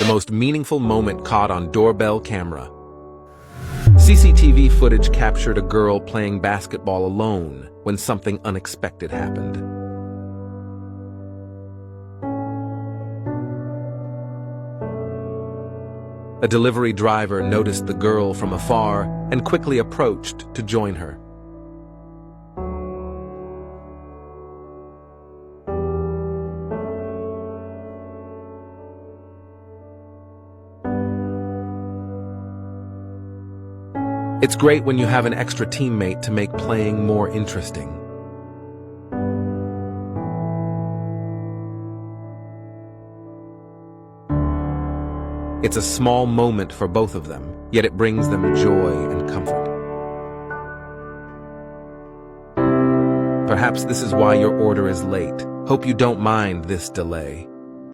most meaningful moment caught on doorbell camera. CCTV footage captured a girl playing basketball alone when something unexpected happened. A delivery driver noticed the girl from afar and quickly approached to join her. It's great when you have an extra teammate to make playing more interesting. It's a small moment for both of them, yet it brings them joy and comfort. Perhaps this is why your order is late. Hope you don't mind this delay.